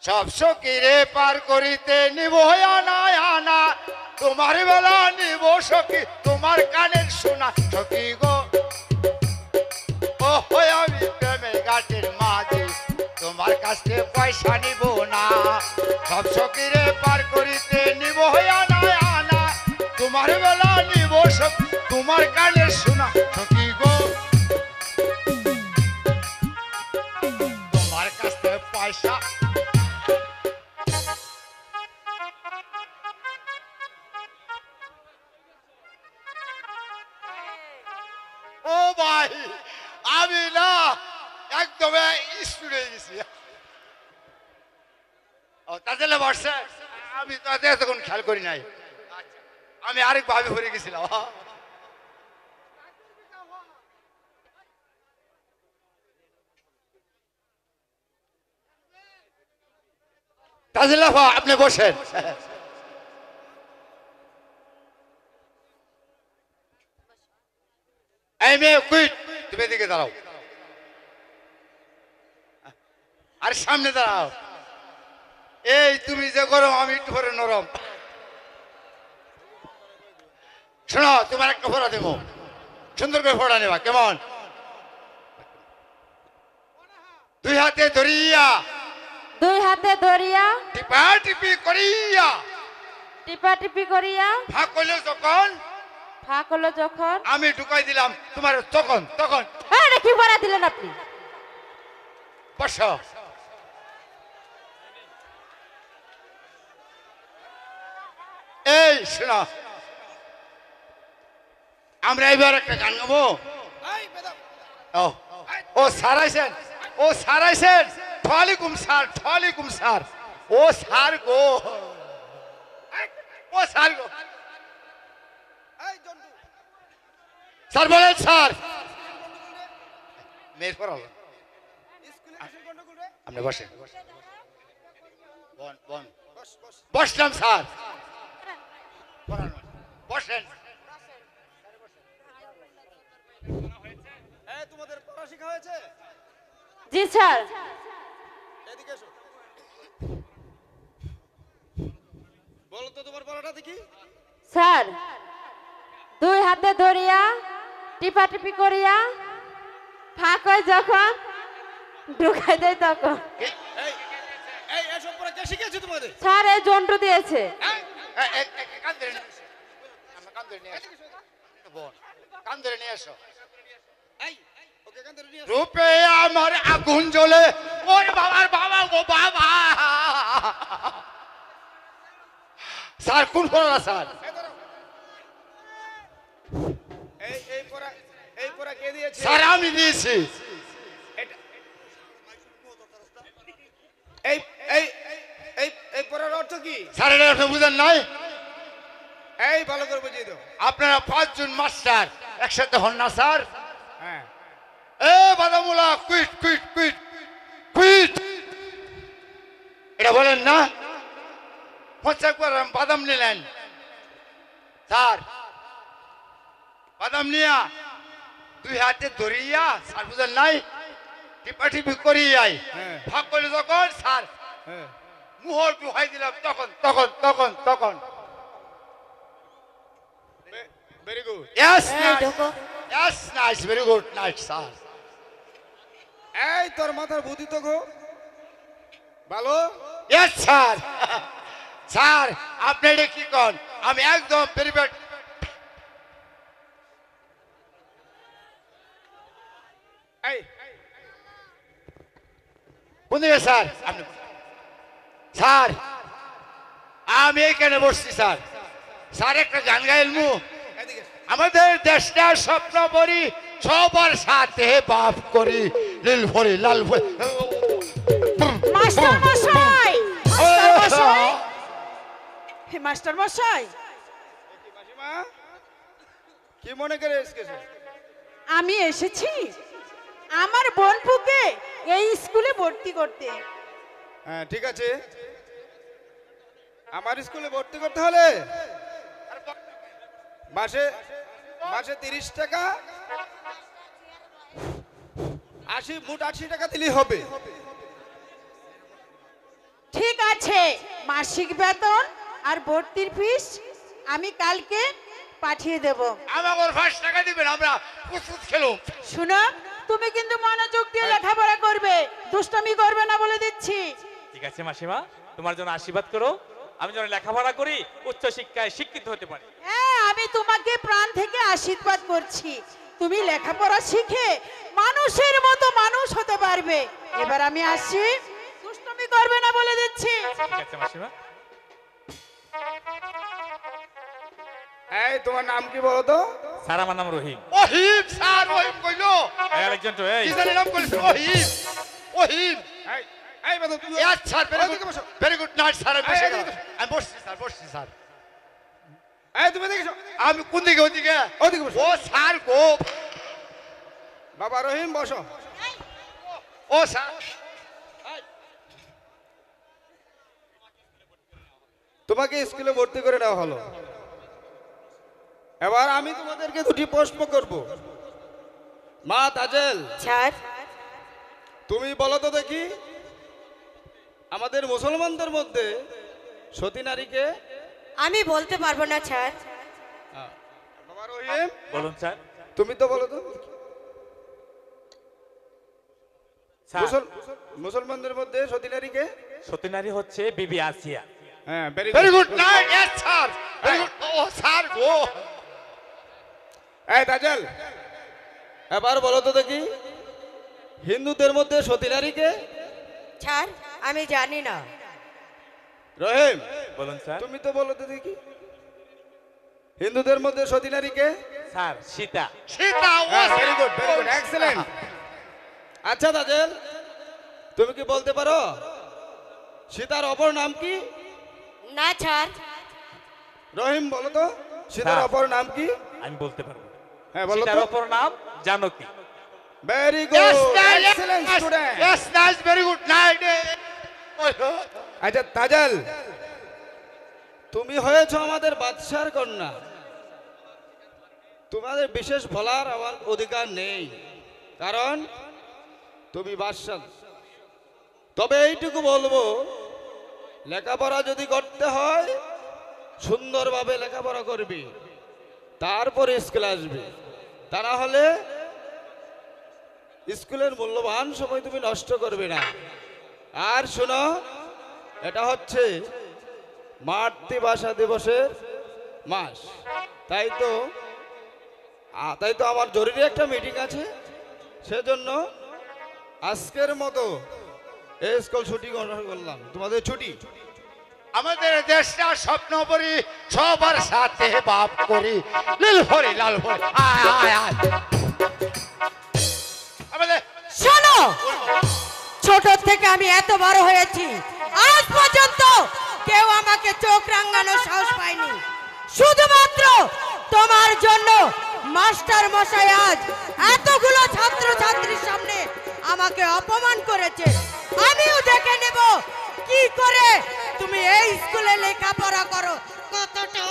সব সখীরে পার করিতে নিব আনা আনা, তোমার বেলা নিব সখী তোমার কানের শোনা। সখী গো ও আমি প্রেমের ঘাটের মাঝি, তোমার কাছে পয়সা নিব না। সব সখীরে পার করিতে নিব আনা আনা, তোমার বেলা নিব সখী তোমার কানের শোনা। সখী গো তোমার কাছে পয়সা ও ভাই আমি না একদম স্টুডে গেছি। ও তাহলে বর্ষে আমি তাদের তখন খেয়াল করি নাই, আমি আরেক ভাবে ভরে গেছিলাম। তাজিল্লাফা আপনি বসেন। এই মেয়ে কুইট, তুমি এদিকে দাঁড়াও, আর সামনে দাঁড়াও। এই তুমি যে গরম আমি একটু পরে নরম। শোনো তোমার একটা ফোড়া দেবো, সুন্দর করে ফোড়া নেবা কেমন? দুই হাতে ধরিয়া, দুই হাতে ধরিয়া, টিপা টিপি করিয়া, টিপা টিপি করিয়া, ফাঁক করলে যখন ফাঁক হলো যখন আমি ঢুকাই দিলাম তোমার তখন তখন এটা কি পড়া দিলেন আপনি? বসো। এই শোনো আমরা এবার একটা গান গাবো। ও ও স্যার আইছেন, ও স্যার আইছেন। ওয়ালাইকুম স্যার, ওয়ালাইকুম স্যার। ও স্যার গো, ও স্যার গো, স্যার বলেন স্যার। মেয়ের পর আপনি বসেন, বসলাম স্যার, বসেন। তোমাদের পড়া শেখা হয়েছে? জি স্যার। এদিকে এসো, বলো তো তোমার পড়াটা দেখি। স্যার দুই হাতে ধরিয়া, টিপা টিপি করিয়া, ফাঁক হয় যখন ঢুকাই দেয় তখন। এই এই এসব পড়া কে শিখিয়েছে তোমাদের? স্যার এই জন্টু দিয়েছে। কান ধরে নিয়ে এসো। এই ওকে এখান থেকে নিয়ে আসো। রূপে আমার আগুন জ্বলে, ওর বাবার বাবা গো বাবা। স্যার কোন পড়া স্যার? এই পড়া কে দিয়েছে? স্যার আমি দিয়েছি। এটা- এই এই এই এই পড়ার অর্থ কি? স্যার এটা আপনি বুঝেন নাই? এই ভালো করে বুঝিয়ে দাও। আপনারা 5 জন মাস্টার একসাথে হন না স্যার? হ্যাঁ এ বাদামুলা কুইট কুইট কুইট কুইট, এটা বলেন না? 50 গ্রাম বাদাম নিলেন স্যার, বাদাম নিয়া দুই হাতে ধরিয়া, স্যার বুঝেন নাই? টিপা টিপি করিয়াই হ্যাঁ। ভাগ করলে যখন স্যার হ্যাঁ মুহর ডুহাই দিলাম তখন তখন তখন তখন। Very good. Yes, এই nice. ঢোকো। Yes, nice. Very good night, sir. এই তোর মাথার বুদ্ধি তো গো ভালো। Yes, sir. স্যার আপনি এটা কি কন? আমি একদম প্রিপেয়ার। এই কোন দিকে স্যার? আপনি স্যার আমি এখানে বসছি স্যার। স্যার একটা গান গাইলমু। এদিকে আমাদের দেশটার স্বপ্ন পরি সবার সাথে বাপ করি লীল ভরি লাল ভরি। মাস্টার মশাই, মাস্টার মশাই, হে মাস্টার মশাই, কি মাসিমা কি মনে করে এসেছে? আমি এসেছি আমার বোনপুকে এই স্কুলে ভর্তি করতে। হ্যাঁ ঠিক আছে, আমার স্কুলে ভর্তি করতে হলে মাসে মাসে 30 টাকা 80 টাকা দিলেই হবে। ঠিক আছে মাসিক বেতন আর ভর্তির ফিস আমি কালকে পাঠিয়ে দেব। আমাকে 5 টাকা দিবেন, আমরা কুচকুচ খেলুম। শুনো, তুমি কিন্তু মনোযোগ দিয়ে লেখাপড়া করবে, দুষ্টামি করবে না বলে দিচ্ছি। ঠিক আছে মাসিমা, তোমার জন্য আশীর্বাদ করো, আমি যেন লেখাপড়া করি, উচ্চ শিক্ষায় শিক্ষিত হতে পারি। হ্যাঁ, আমি তোমাকে প্রাণ থেকে আশীর্বাদ করছি, তুমি লেখাপড়া শিখে মানুষের মতো মানুষ হতে পারবে। এবার আমি আসছি, দুষ্টামি করবে না বলে দিচ্ছি। ঠিক আছে মাসিমা। এই তোমার নাম কি বলো তো? স্যার আমার নাম রহিম। ওহিম স্যার, ওহিম কইলো। আরেকজন তো এই কি জানি নাম কইলো? ওহিম, ওহিম। এই এই বাদু তুমি Yes, sir. ওদিকে বসো। Very good night, sir. এই, এদিকে। আমি বসছি, স্যার, বসছি, স্যার। এই তুমি দেখেছো? আমি কোন দিকে? ওদিকে? ওদিকে বসো। ও স্যার গো। বাবা রহিম বসো। ও স্যার। তোমাকে স্কুলে ভর্তি করে দেওয়া হলো। এবার আমি তোমাদেরকে দুটি প্রশ্ন করব। মা তাজেল, স্যার, তুমি বলো তো দেখি, আমাদের মুসলমানদের মধ্যে সতী নারীকে? আমি বলতে পারবো না স্যার। বাবা রহিম, বলুন স্যার। তুমি তো বলো তো। স্যার মুসলমানদের মধ্যে সতী নারীকে? সতী নারী হচ্ছে বিবি আসিয়া। হ্যাঁ, Very good night. Yes, sir. Very good. ও স্যার গো। এই তাজেল, এবার বলো তো দেখি, হিন্দুদের মধ্যে সতী নারীকে? স্যার, আমি জানি না। রহিম, বলুন স্যার। তুমি তো বলো তো দেখি, হিন্দুদের মধ্যে সতী নারীকে? Sir Sita. Sita, oh very good, very good, excellent. আচ্ছা তাজেল, তুমি কি বলতে পারো সীতার অপর নাম কি? না স্যার। রহিম বলো তো, সীতার স্যার। অপর নাম কি? আমি বলতে পারবো। হ্যাঁ বলো সীতার তো। অপর নাম Janaki. Very Yes, good, nice. Excellent student. Yes, nice. Very good night. আচ্ছা তাজেল, তুমি হয়েছো আমাদের বাদশার কন্যা, তোমাদের বিশেষ বলার আমার অধিকার নেই, কারণ তুমি বাদশা। তবে এইটুকু বলবো, লেখাপড়া যদি করতে হয় সুন্দরভাবে লেখাপড়া করবি, তারপরে স্কুলে আসবি, তা না হলে স্কুলের মূল্যবান সময় তুমি নষ্ট করবে না। আর শোনো, এটা হচ্ছে মাতৃভাষা দিবসের মাস, তাই তো আমার জরুরি একটা মিটিং আছে, সেজন্য আজকের মতো এই স্কুল ছুটি করলাম, তোমাদের ছুটি। আমাদের দেশটা স্বপ্ন করি, সবার সাথে বাপ করি, লীল ভরি লাল ভরি। আয় আয় আয়। আমাদের শোনো, ছোট থেকে আমি এত বড় হয়েছি, আজ পর্যন্ত কেউ আমাকে চোখ রাঙানোর সাহস পায়নি। শুধুমাত্র তোমার জন্য মাস্টার মশাই আজ এতগুলো ছাত্র ছাত্রীর সামনে আমাকে অপমান করেছে। আমিও দেখে নেব কি করে তুমি এই স্কুলে লেখাপড়া করো, কতটা